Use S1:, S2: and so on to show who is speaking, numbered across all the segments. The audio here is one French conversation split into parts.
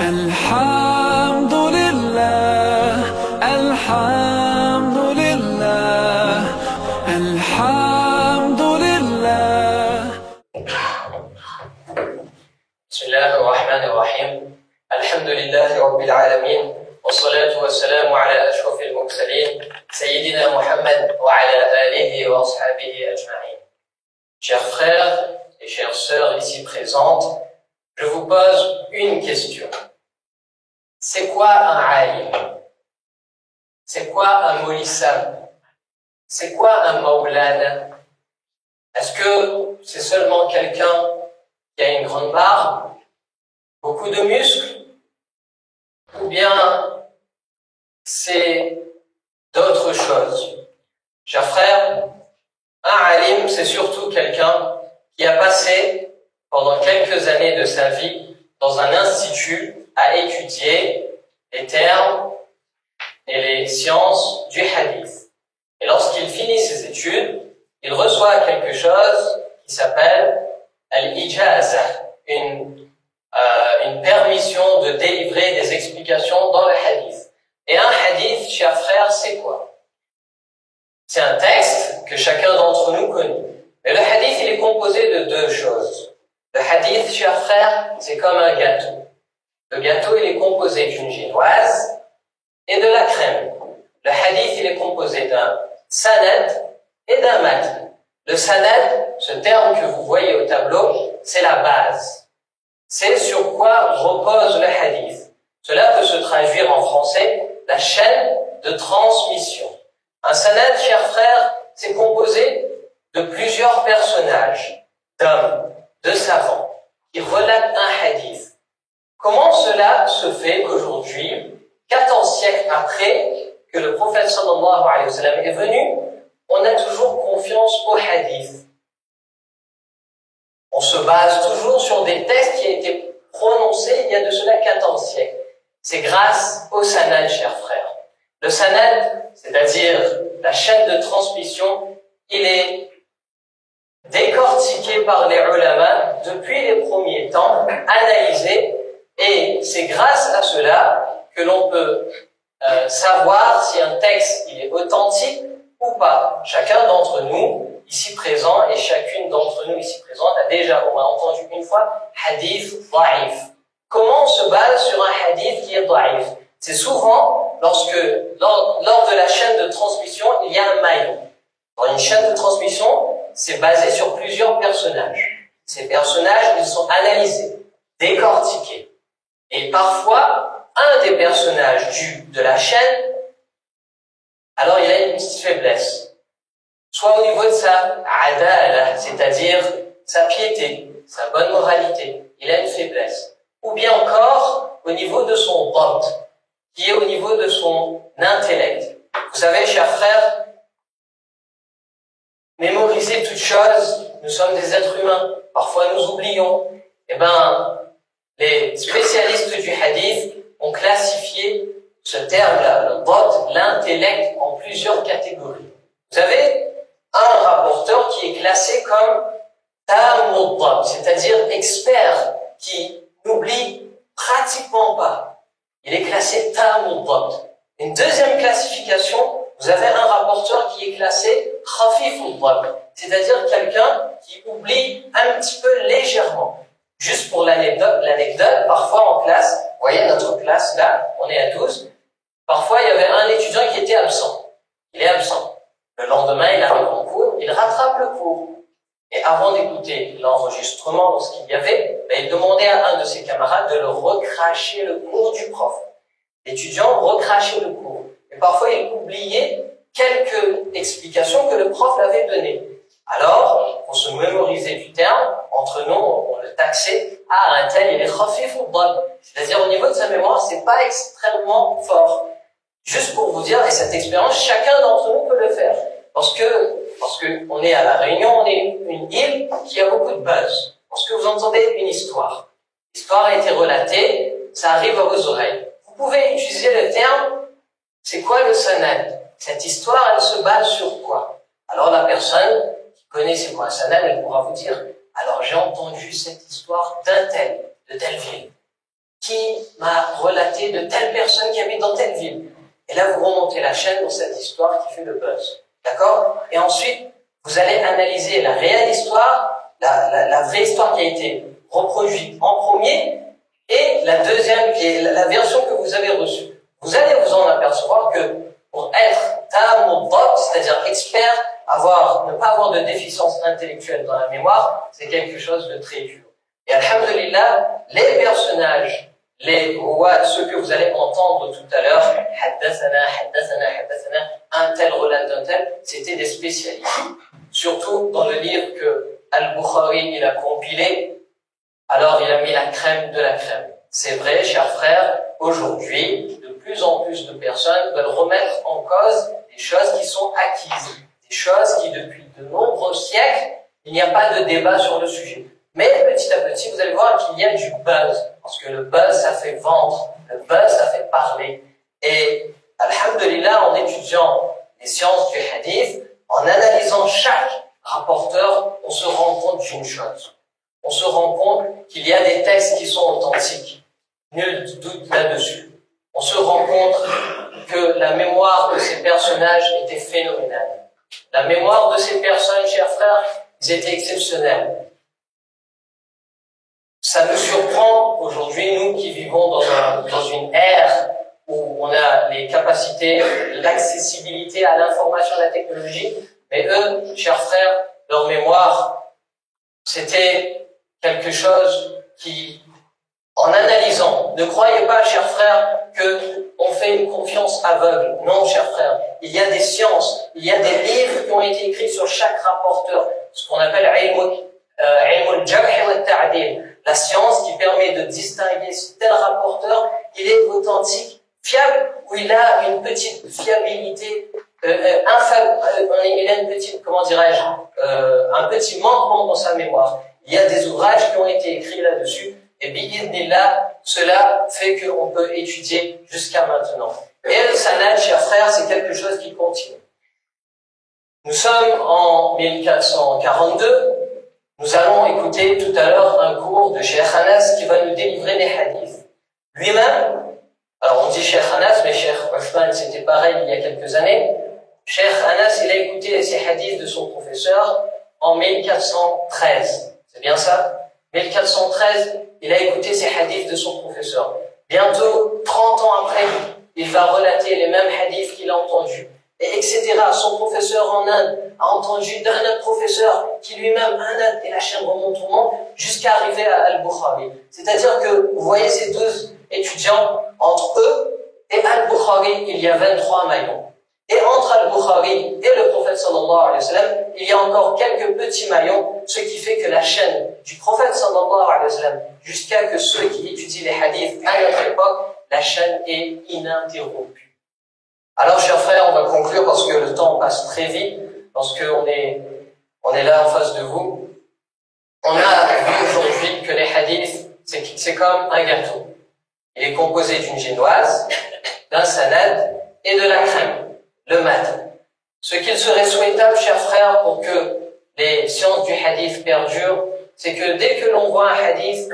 S1: الحمد لله الحمد لله الحمد لله.
S2: بسم الله الرحمن الرحيم. الحمد لله رب العالمين والصلاة والسلام على أشرف المرسلين سيدنا محمد وعلى آله وأصحابه أجمعين. Chers frères et chères sœurs ici présentes, je vous pose une question. C'est quoi un alim? C'est quoi un molissam? C'est quoi un maulana? Est-ce que c'est seulement quelqu'un qui a une grande barbe, beaucoup de muscles, ou bien c'est d'autres choses? Chers frères, un alim, c'est surtout quelqu'un qui a passé pendant quelques années de sa vie dans un institut à étudier les termes et les sciences du hadith. Et lorsqu'il finit ses études, il reçoit quelque chose qui s'appelle al-ijaza, une permission de délivrer des explications dans le hadith. Et un hadith, chers frères, c'est quoi? C'est un texte que chacun d'entre nous connaît. Mais le hadith, il est composé de deux choses. Le hadith, chers frères, c'est comme un gâteau. Le gâteau, il est composé d'une génoise et de la crème. Le hadith, il est composé d'un sanad et d'un matn. Le sanad, ce terme que vous voyez au tableau, c'est la base. C'est sur quoi repose le hadith. Cela peut se traduire en français, la chaîne de transmission. Un sanad, chers frères, c'est composé de plusieurs personnages, d'hommes, de savants, qui relatent un hadith. Comment cela se fait qu'aujourd'hui, 14 siècles après que le prophète sallallahu alayhi wa sallam est venu, on a toujours confiance au hadith? On se base toujours sur des textes qui ont été prononcés il y a de cela 14 siècles. C'est grâce au sanad, chers frères. Le sanad, c'est-à-dire la chaîne de transmission, il est décortiqué par les ulama depuis les premiers temps, analysé, et c'est grâce à cela que l'on peut savoir si un texte il est authentique ou pas. Chacun d'entre nous ici présent et chacune d'entre nous ici présente a déjà au moins entendu une fois hadith da'if. Comment on se base sur un hadith qui est da'if? C'est souvent lors de la chaîne de transmission, il y a un maillon. Dans une chaîne de transmission, c'est basé sur plusieurs personnages. Ces personnages, ils sont analysés, décortiqués. Et parfois, un des personnages de la chaîne, alors il a une petite faiblesse. Soit au niveau de sa adala, c'est-à-dire sa piété, sa bonne moralité, il a une faiblesse. Ou bien encore au niveau de son dabt, qui est au niveau de son intellect. Vous savez, chers frères, mémoriser toutes choses, nous sommes des êtres humains, parfois nous oublions. Eh bien, les spécialistes du hadith ont classifié ce terme-là, le dabt, l'intellect, en plusieurs catégories. Vous avez un rapporteur qui est classé comme tamud dabt, c'est-à-dire expert, qui n'oublie pratiquement pas. Il est classé tamud dabt. Une deuxième classification, vous avez un rapporteur qui est classé khafifud dabt, c'est-à-dire quelqu'un qui oublie un petit peu légèrement. Juste pour l'anecdote, parfois en classe, vous voyez notre classe là, on est à 12, parfois il y avait un étudiant qui était absent. Il est absent. Le lendemain, il arrive en cours, il rattrape le cours. Et avant d'écouter l'enregistrement, lorsqu'il y avait, il demandait à un de ses camarades de le recracher le cours du prof. L'étudiant recrachait le cours. Et parfois, il oubliait quelques explications que le prof l'avait données. Alors, pour se mémoriser du terme, entre nous, on le taxait, un tel, il est khafif ou dabt. C'est-à-dire, au niveau de sa mémoire, c'est pas extrêmement fort. Juste pour vous dire, et cette expérience, chacun d'entre nous peut le faire. Parce que on est à La Réunion, on est une île qui a beaucoup de buzz. Lorsque vous entendez une histoire, l'histoire a été relatée, ça arrive à vos oreilles. Vous pouvez utiliser le terme, c'est quoi le sanad? Cette histoire, elle se base sur quoi? Alors la personne qui connaît c'est quoi un sanad, elle pourra vous dire, alors j'ai entendu cette histoire d'un tel, de telle ville, qui m'a personnalité de telle personne qui habite dans telle ville. Et là, vous remontez la chaîne dans cette histoire qui fait le buzz. D'accord? Et ensuite, vous allez analyser la réelle histoire, la vraie histoire qui a été reproduite en premier, et la deuxième, qui est la version que vous avez reçue. Vous allez vous en apercevoir que pour être tam, c'est-à-dire expert, ne pas avoir de déficience intellectuelle dans la mémoire, c'est quelque chose de très dur. Et alhamdulillah, les personnages, ceux que vous allez entendre tout à l'heure, haddathana, un tel relate d'un tel, c'était des spécialistes. Surtout dans le livre que Al-Bukhari il a compilé, alors il a mis la crème de la crème. C'est vrai, chers frères, aujourd'hui, de plus en plus de personnes veulent remettre en cause des choses qui sont acquises, des choses qui depuis de nombreux siècles, il n'y a pas de débat sur le sujet. Mais petit à petit, vous allez voir qu'il y a du buzz, parce que le buzz, ça fait vendre, le buzz, ça fait parler. Et alhamdulillah, en étudiant les sciences du hadith, en analysant chaque rapporteur, on se rend compte d'une chose. On se rend compte qu'il y a des textes qui sont authentiques. Nul doute là-dessus. On se rend compte que la mémoire de ces personnages était phénoménale. La mémoire de ces personnes, chers frères, ils étaient exceptionnels. Ça nous surprend aujourd'hui, nous qui vivons dans une ère où on a les capacités, l'accessibilité à l'information, à la technologie, mais eux, chers frères, leur mémoire, c'était quelque chose qui, en analysant, ne croyez pas, chers frères, qu'on fait une confiance aveugle. Non, chers frères, il y a des sciences, il y a des livres qui ont été écrits sur chaque rapporteur, ce qu'on appelle ilm al-jarh wa al-ta'dil. La science qui permet de distinguer si tel rapporteur, il est authentique, fiable, ou il a une petite fiabilité, il a une petite, un petit manquement dans sa mémoire. Il y a des ouvrages qui ont été écrits là-dessus, et bi'idhnillah, cela fait qu'on peut étudier jusqu'à maintenant. Et le sanad, chers frères, c'est quelque chose qui continue. Nous sommes en 1442, nous allons écouter tout à l'heure un cours de Cheikh Anas qui va nous délivrer des hadiths. Lui-même, alors on dit Cheikh Anas, mais Cheikh Othman c'était pareil il y a quelques années. Cheikh Anas, il a écouté ces hadiths de son professeur en 1413. C'est bien ça? 1413, il a écouté ces hadiths de son professeur. Bientôt, 30 ans après, il va relater les mêmes hadiths qu'il a entendus. Et etc. Son professeur en Inde a entendu d'un autre professeur qui lui-même en Inde, et la chaîne remonte au monde jusqu'à arriver à Al-Bukhari. C'est-à-dire que vous voyez ces deux étudiants, entre eux et Al-Bukhari, il y a 23 maillons. Et entre Al-Bukhari et le prophète sallallahu alayhi wa sallam, il y a encore quelques petits maillons, ce qui fait que la chaîne du prophète sallallahu alayhi wa sallam, jusqu'à que ceux qui étudient les hadiths à notre époque, la chaîne est ininterrompue. Alors, chers frères, on va conclure parce que le temps passe très vite, parce qu'on est là en face de vous. On a vu aujourd'hui que les hadiths, c'est comme un gâteau. Il est composé d'une génoise, d'un sanad et de la crème, le matin. Ce qu'il serait souhaitable, chers frères, pour que les sciences du hadith perdurent, c'est que dès que l'on voit un hadith,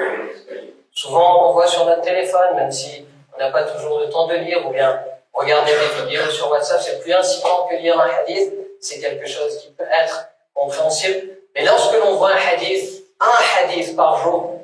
S2: souvent on voit sur notre téléphone, même si on n'a pas toujours le temps de lire, ou bien regarder des vidéos sur WhatsApp, c'est plus incitant que lire un hadith, c'est quelque chose qui peut être compréhensible. Mais lorsque l'on voit un hadith par jour,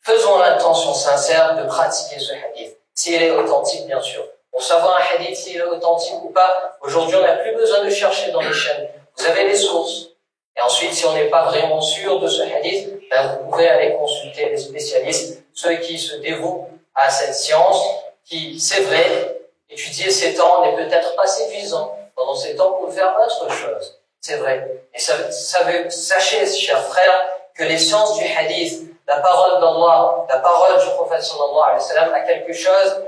S2: faisons l'intention sincère de pratiquer ce hadith, s'il est authentique bien sûr. Pour savoir un hadith s'il est authentique ou pas, aujourd'hui on n'a plus besoin de chercher dans les chaînes. Vous avez les sources. Et ensuite, si on n'est pas vraiment sûr de ce hadith, vous pouvez aller consulter les spécialistes, ceux qui se dévouent à cette science, qui, c'est vrai, étudier ces temps n'est peut-être pas suffisant. Pendant ces temps, on peut faire autre chose. C'est vrai. Et sachez, chers frères, que les sciences du hadith, la parole d'Allah, la parole du prophète sallallahu alayhi wa sallam, a quelque chose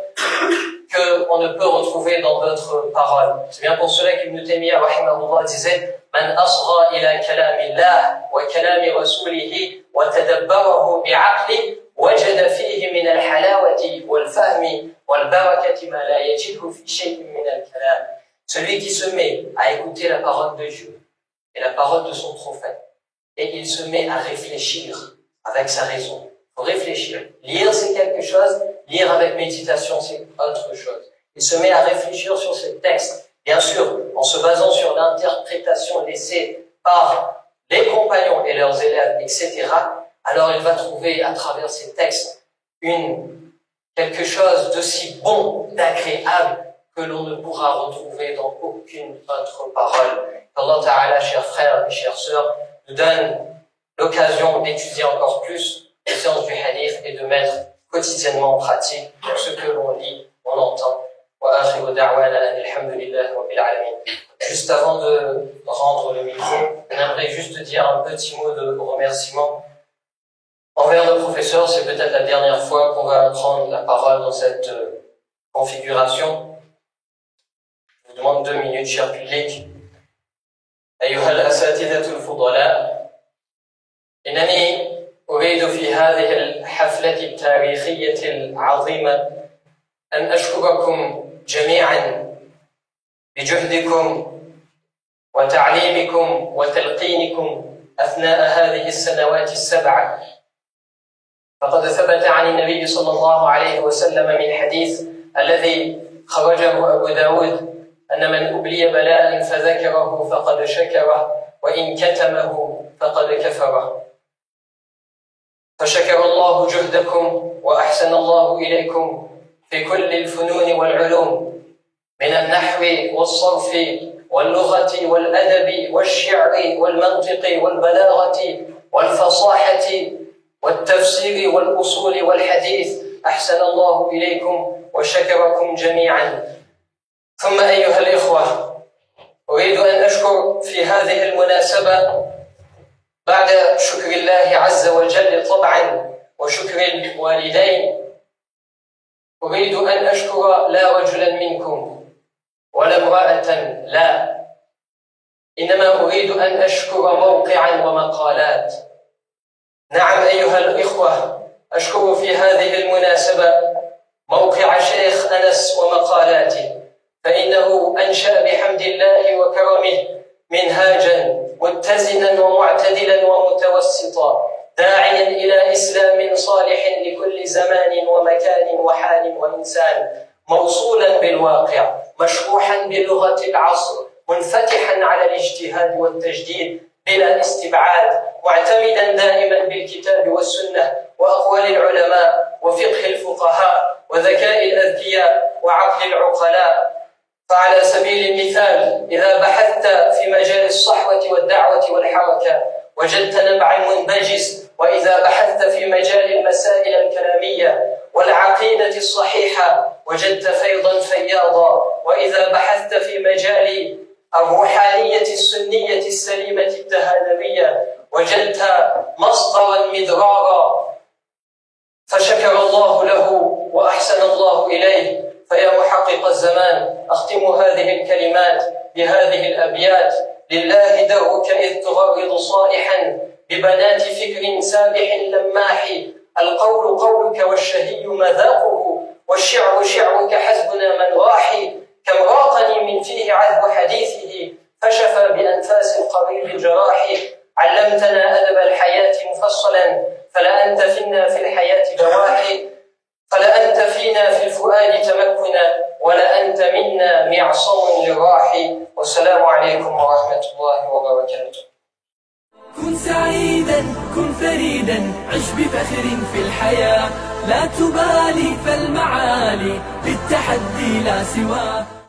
S2: qu'on ne peut retrouver dans d'autres paroles. C'est bien pour cela qu'Ibn Taymiyyah, rahimahullah, disait Man asgha ila kalamillah wa kalami rasulihi wa tadabbarahu bi'aqli wajada fihi min al-halawati wal-fahmi wal-barakati ma la yajidhu fi shay'in min al-kalam. Celui qui se met à écouter la parole de Dieu et la parole de son prophète, et il se met à réfléchir avec sa raison. Il faut réfléchir. Lire, c'est quelque chose. Lire avec avec méditation, c'est autre chose. Il se met à réfléchir sur ces textes, bien sûr, en se basant sur l'interprétation laissée par les compagnons et leurs élèves, etc. Alors il va trouver à travers ces textes quelque chose d'aussi bon, d'agréable, que l'on ne pourra retrouver dans aucune autre parole. Qu'Allah Ta'ala, chers frères et chères sœurs, nous donne l'occasion d'étudier encore plus les sciences du hadith et de mettre quotidiennement en pratique ce que l'on lit, on entend. Juste avant de rendre le micro, j'aimerais juste dire un petit mot de remerciement envers le professeur. C'est peut-être la dernière fois qu'on va prendre la parole dans cette configuration. Je vous demande 2 minutes, cher public. أيها الأساتذة الفضلاء، إنني أريد في هذه الحفلة التاريخية العظيمة أن أشكركم جميعا بجهدكم وتعليمكم وتلقينكم أثناء هذه السنوات ال7. فقد ثبت عن النبي صلى الله عليه وسلم من حديث الذي خرجه أبو داود أن من أبلي بلاء فذكره فقد شكره وإن كتمه فقد كفره. فشكر الله جهدكم وأحسن الله إليكم في كل الفنون والعلوم، من النحو والصرف واللغة والأدب والشعر والمنطق والبلاغة والفصاحة والتفسير والأصول والحديث. أحسن الله إليكم وشكركم جميعا. ثم أيها الإخوة، أريد أن أشكر في هذه المناسبة بعد شكر الله عز وجل طبعا وشكر الوالدين، أريد أن أشكر لا رجلا منكم ولا امرأة، لا، إنما أريد أن أشكر موقعا ومقالات. نعم أيها الإخوة، أشكر في هذه المناسبة موقع شيخ أنس ومقالاته، فإنه أنشأ بحمد الله وكرمه منهاجا متزنا ومعتدلا ومتوسطا، داعيا إلى إسلام صالح لكل زمان ومكان وحال وإنسان، موصولا بالواقع، مشروحا بلغة العصر، منفتحا على الاجتهاد والتجديد بلا استبعاد، معتمدا دائما بالكتاب والسنة وأقوال العلماء وفقه الفقهاء وذكاء الأذكياء وعقل العقلاء. فعلى سبيل المثال، إذا بحثت في مجال الصحوة والدعوة والحركة وجدت نبعا منبجس، وإذا بحثت في مجال المسائل الكلامية والعقيدة الصحيحة وجدت فيضا فياضا، وإذا بحثت في مجال الروحانية السنية السليمة التهانوية وجدت مصدرا مدرارا. فشكر الله له وأحسن الله إليه. فيا محقق الزمان، أختم هذه الكلمات بهذه الأبيات: لله درك إذ تغرد صالحا ببنات فكر سابح لماح، القول قولك والشهي مذاقه والشعر شعرك حسبنا من راح، كم راقني من فيه عذب حديثه فشفى بأنفاس القريب جراحي، علمتنا أدب الحياة مفصلا فلا أنت فينا في الحياة بواحي، فلا أنت فينا في الفؤاد تمكنا ولا أنت منا معصم للراحي. والسلام عليكم ورحمة الله وبركاته.
S1: كن سعيدا، كن فريدا، عش بفخر في الحياة، لا تبالي فالمعالي بالتحدي لا سواه.